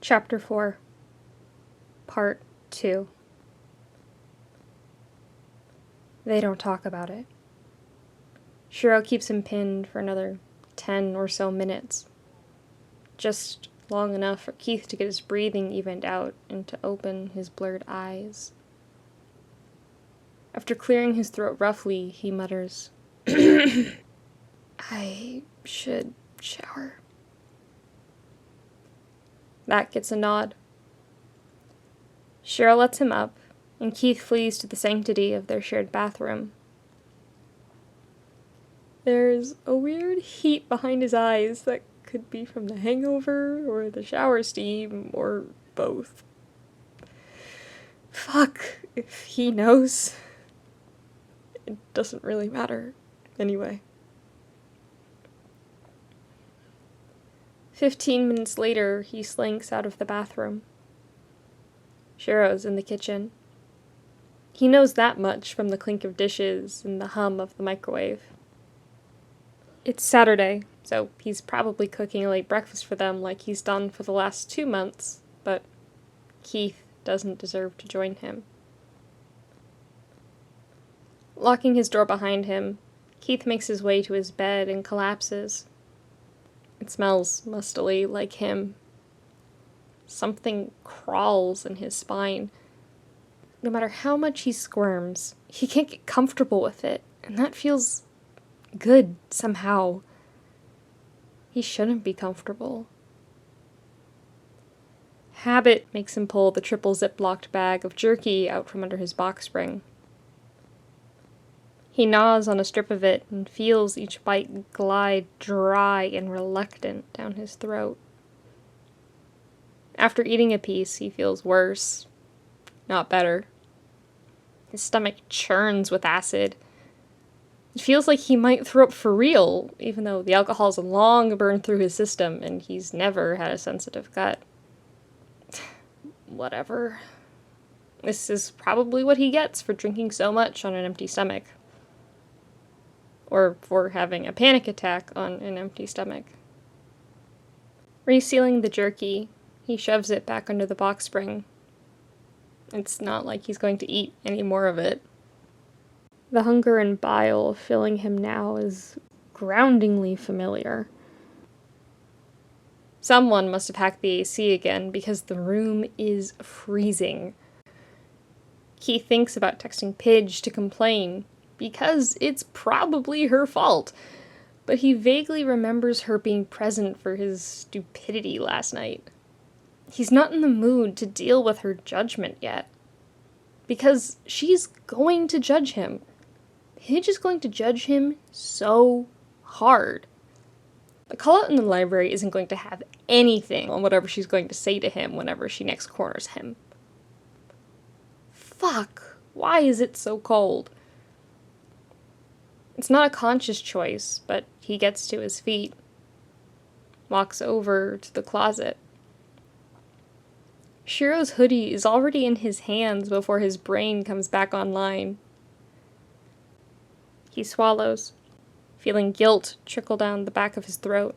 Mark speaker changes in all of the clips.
Speaker 1: Chapter 4, Part 2. They don't talk about it. Shiro keeps him pinned for another 10 or so minutes. Just long enough for Keith to get his breathing evened out and to open his blurred eyes. After clearing his throat roughly, he mutters, I should shower. That gets a nod. Shiro lets him up, and Keith flees to the sanctity of their shared bathroom. There's a weird heat behind his eyes that could be from the hangover, or the shower steam, or both. Fuck, if he knows. It doesn't really matter, anyway. 15 minutes later, he slinks out of the bathroom. Shiro's in the kitchen. He knows that much from the clink of dishes and the hum of the microwave. It's Saturday, so he's probably cooking a late breakfast for them like he's done for the last 2 months, but Keith doesn't deserve to join him. Locking his door behind him, Keith makes his way to his bed and collapses. It smells mustily like him. Something crawls in his spine. No matter how much he squirms, he can't get comfortable with it, and that feels good somehow. He shouldn't be comfortable. Habit makes him pull the triple zip-locked bag of jerky out from under his box spring. He gnaws on a strip of it and feels each bite glide dry and reluctant down his throat. After eating a piece, he feels worse, not better. His stomach churns with acid. It feels like he might throw up for real, even though the alcohol's long burned through his system and he's never had a sensitive gut. Whatever. This is probably what he gets for drinking so much on an empty stomach. Or for having a panic attack on an empty stomach. Resealing the jerky, he shoves it back under the box spring. It's not like he's going to eat any more of it. The hunger and bile filling him now is groundingly familiar. Someone must have hacked the AC again because the room is freezing. Keith thinks about texting Pidge to complain, because it's probably her fault, but he vaguely remembers her being present for his stupidity last night. He's not in the mood to deal with her judgment yet, because she's going to judge him. Pidge is going to judge him so hard. The call-out in the library isn't going to have anything on whatever she's going to say to him whenever she next corners him. Fuck, why is it so cold? It's not a conscious choice, but he gets to his feet, walks over to the closet. Shiro's hoodie is already in his hands before his brain comes back online. He swallows, feeling guilt trickle down the back of his throat.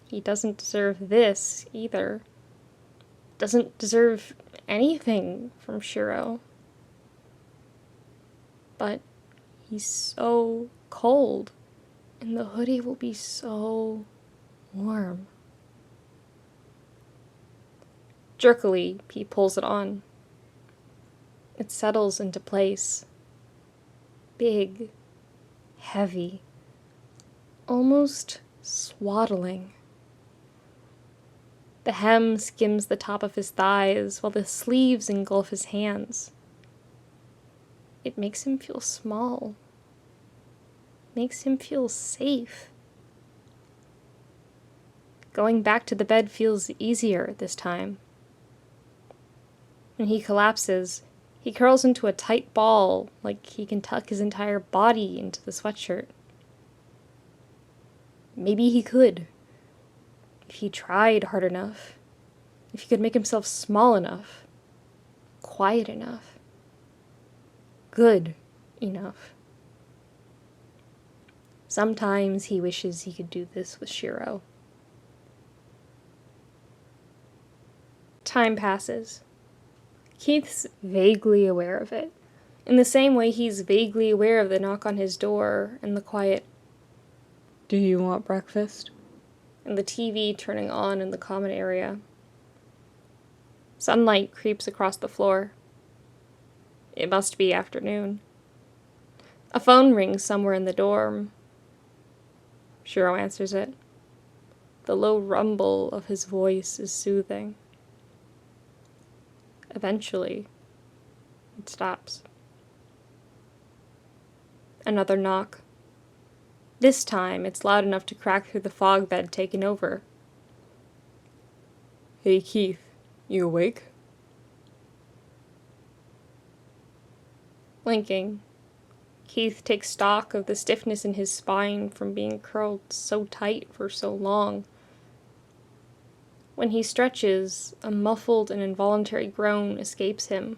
Speaker 1: He doesn't deserve this either. Doesn't deserve anything from Shiro. But he's so cold, and the hoodie will be so warm. Jerkily, he pulls it on. It settles into place. Big, heavy, almost swaddling. The hem skims the top of his thighs while the sleeves engulf his hands. It makes him feel small. Makes him feel safe. Going back to the bed feels easier this time. When he collapses, he curls into a tight ball like he can tuck his entire body into the sweatshirt. Maybe he could. If he tried hard enough. If he could make himself small enough. Quiet enough. Good enough. Sometimes he wishes he could do this with Shiro. Time passes. Keith's vaguely aware of it, in the same way he's vaguely aware of the knock on his door and the quiet, "Do you want breakfast?" and the TV turning on in the common area. Sunlight creeps across the floor. It must be afternoon. A phone rings somewhere in the dorm. Shiro answers it. The low rumble of his voice is soothing. Eventually, it stops. Another knock. This time, it's loud enough to crack through the fog that had taken over. "Hey, Keith, you awake?" Blinking, Keith takes stock of the stiffness in his spine from being curled so tight for so long. When he stretches, a muffled and involuntary groan escapes him.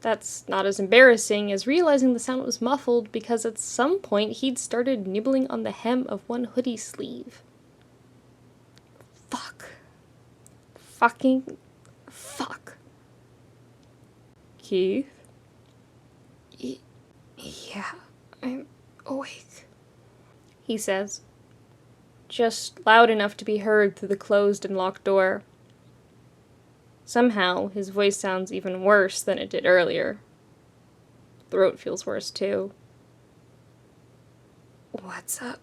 Speaker 1: That's not as embarrassing as realizing the sound was muffled because at some point he'd started nibbling on the hem of one hoodie sleeve. Fuck. Fucking fuck. "Keith?" "Yeah, I'm awake," he says, just loud enough to be heard through the closed and locked door. Somehow, his voice sounds even worse than it did earlier. Throat feels worse, too. "What's up?"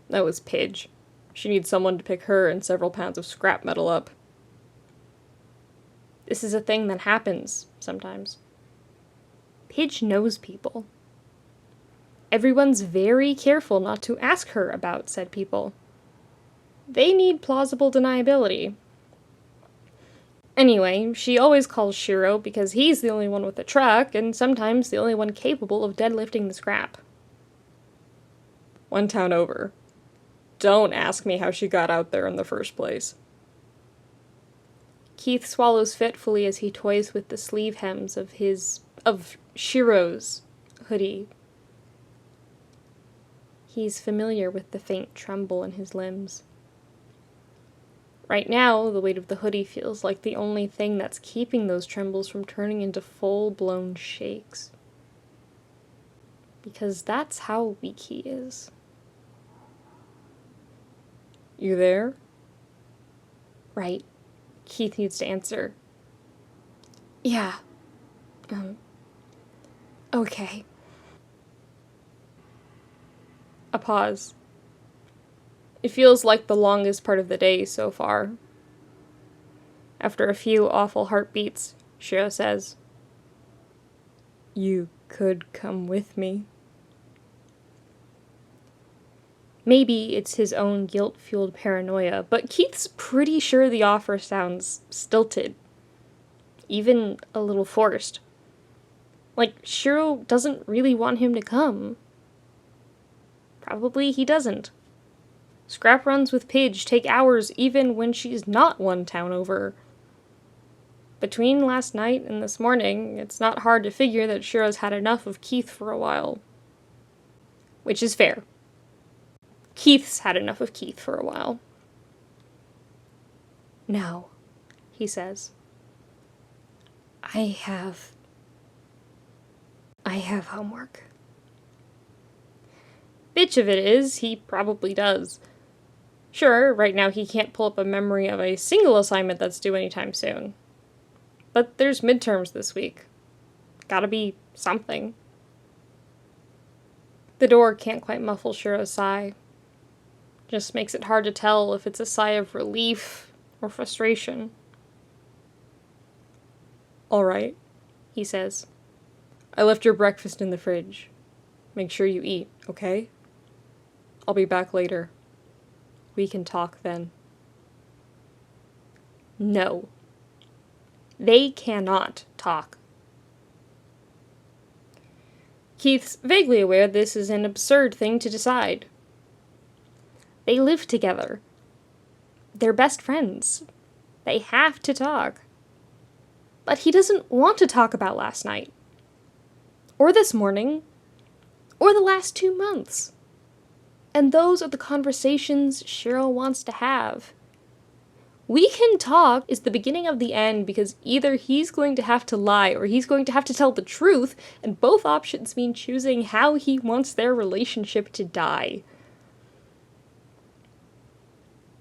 Speaker 1: That was Pidge. She needs someone to pick her and several pounds of scrap metal up. This is a thing that happens, sometimes. Pidge knows people. Everyone's very careful not to ask her about said people. They need plausible deniability. Anyway, she always calls Shiro because he's the only one with a truck, and sometimes the only one capable of deadlifting the scrap. "One town over. Don't ask me how she got out there in the first place." Keith swallows fitfully as he toys with the sleeve hems of Shiro's hoodie. He's familiar with the faint tremble in his limbs. Right now, the weight of the hoodie feels like the only thing that's keeping those trembles from turning into full-blown shakes. Because that's how weak he is. "You there?" Right. Keith needs to answer. "Yeah. Okay." A pause. It feels like the longest part of the day so far. After a few awful heartbeats, Shiro says, "You could come with me." Maybe it's his own guilt-fueled paranoia, but Keith's pretty sure the offer sounds stilted. Even a little forced. Like Shiro doesn't really want him to come. Probably he doesn't. Scrap runs with Pidge take hours even when she's not one town over. Between last night and this morning, it's not hard to figure that Shiro's had enough of Keith for a while. Which is fair. Keith's had enough of Keith for a while. "No," he says. I have homework." Bitch of it is, he probably does. Sure, right now he can't pull up a memory of a single assignment that's due anytime soon. But there's midterms this week. Gotta be something. The door can't quite muffle Shiro's sigh. Just makes it hard to tell if it's a sigh of relief or frustration. "All right," he says. "I left your breakfast in the fridge. Make sure you eat, okay? I'll be back later. We can talk then." No. They cannot talk. Keith's vaguely aware this is an absurd thing to decide. They live together. They're best friends. They have to talk. But he doesn't want to talk about last night. Or this morning. Or the last 2 months. And those are the conversations Shiro wants to have. "We can talk" is the beginning of the end, because either he's going to have to lie or he's going to have to tell the truth, and both options mean choosing how he wants their relationship to die.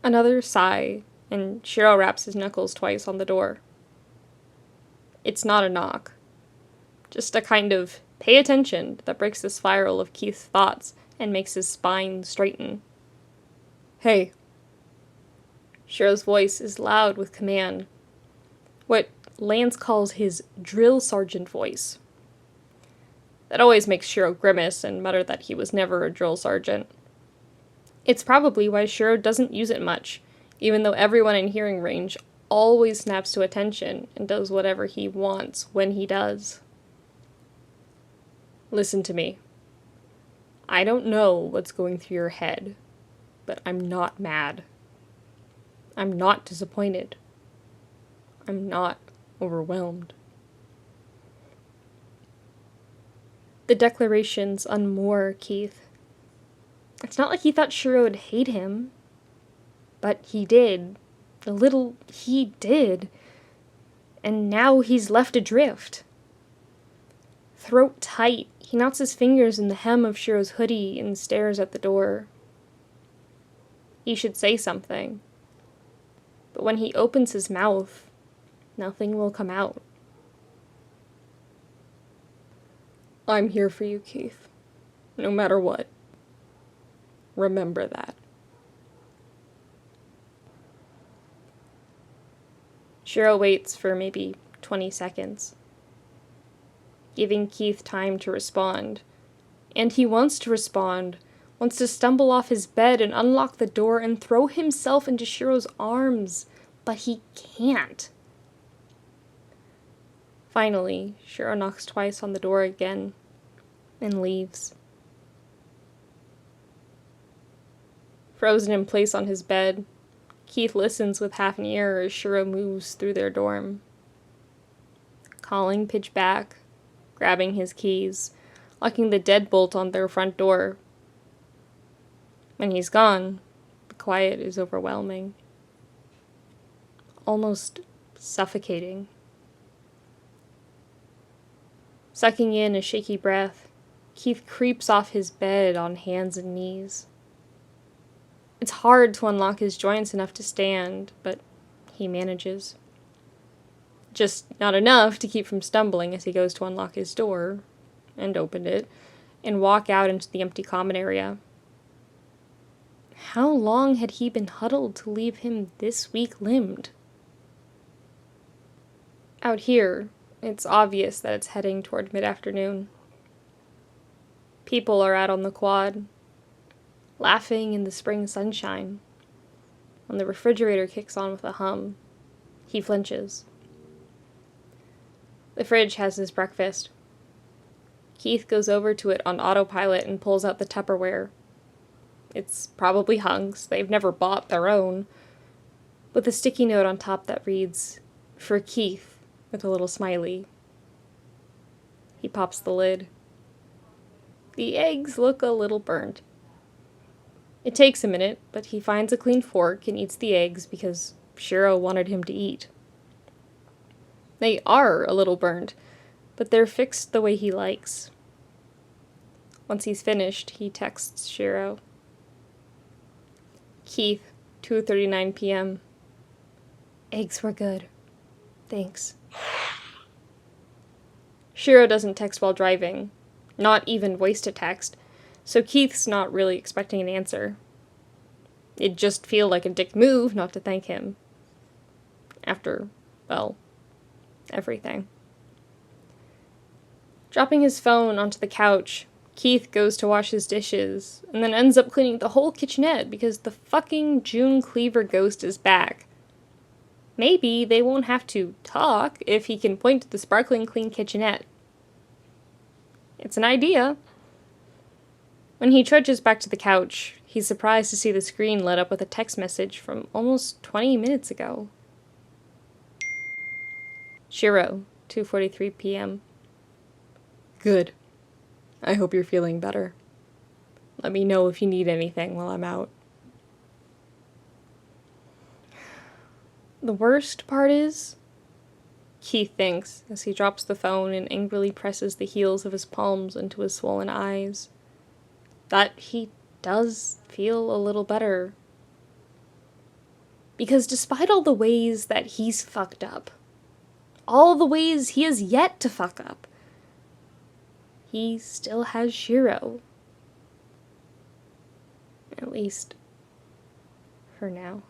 Speaker 1: Another sigh, and Shiro raps his knuckles twice on the door. It's not a knock. Just a kind of pay attention that breaks the spiral of Keith's thoughts and makes his spine straighten. "Hey." Shiro's voice is loud with command. What Lance calls his drill sergeant voice. That always makes Shiro grimace and mutter that he was never a drill sergeant. It's probably why Shiro doesn't use it much, even though everyone in hearing range always snaps to attention and does whatever he wants when he does. "Listen to me. I don't know what's going through your head, but I'm not mad. I'm not disappointed. I'm not overwhelmed." The declarations unmoor Keith. It's not like he thought Shiro would hate him, but he did. A little he did. And now he's left adrift. Throat tight, he knots his fingers in the hem of Shiro's hoodie and stares at the door. He should say something. But when he opens his mouth, nothing will come out. "I'm here for you, Keith. No matter what. Remember that." Shiro waits for maybe 20 seconds, giving Keith time to respond. And he wants to respond, wants to stumble off his bed and unlock the door and throw himself into Shiro's arms, but he can't. Finally, Shiro knocks twice on the door again and leaves. Frozen in place on his bed, Keith listens with half an ear as Shiro moves through their dorm. Calling Pidge back, grabbing his keys, locking the deadbolt on their front door. When he's gone, the quiet is overwhelming. Almost suffocating. Sucking in a shaky breath, Keith creeps off his bed on hands and knees. It's hard to unlock his joints enough to stand, but he manages. Just not enough to keep from stumbling as he goes to unlock his door, and open it, and walk out into the empty common area. How long had he been huddled to leave him this weak-limbed? Out here, it's obvious that it's heading toward mid-afternoon. People are out on the quad, laughing in the spring sunshine. When the refrigerator kicks on with a hum, he flinches. The fridge has his breakfast. Keith goes over to it on autopilot and pulls out the Tupperware. It's probably Hunk's, they've never bought their own, with a sticky note on top that reads, "For Keith," with a little smiley. He pops the lid. The eggs look a little burnt. It takes a minute, but he finds a clean fork and eats the eggs because Shiro wanted him to eat. They are a little burnt, but they're fixed the way he likes. Once he's finished, he texts Shiro. "Keith, 2:39 p.m. Eggs were good. Thanks." Shiro doesn't text while driving, not even voice to text, so Keith's not really expecting an answer. It'd just feel like a dick move not to thank him. After, well, everything. Dropping his phone onto the couch, Keith goes to wash his dishes, and then ends up cleaning the whole kitchenette because the fucking June Cleaver ghost is back. Maybe they won't have to talk if he can point to the sparkling clean kitchenette. It's an idea. When he trudges back to the couch, he's surprised to see the screen lit up with a text message from almost 20 minutes ago. Shiro, 2:43 p.m. Good. I hope you're feeling better. Let me know if you need anything while I'm out. The worst part is, Keith thinks as he drops the phone and angrily presses the heels of his palms into his swollen eyes, that he does feel a little better. Because despite all the ways that he's fucked up, all the ways he has yet to fuck up, he still has Shiro. At least, for now.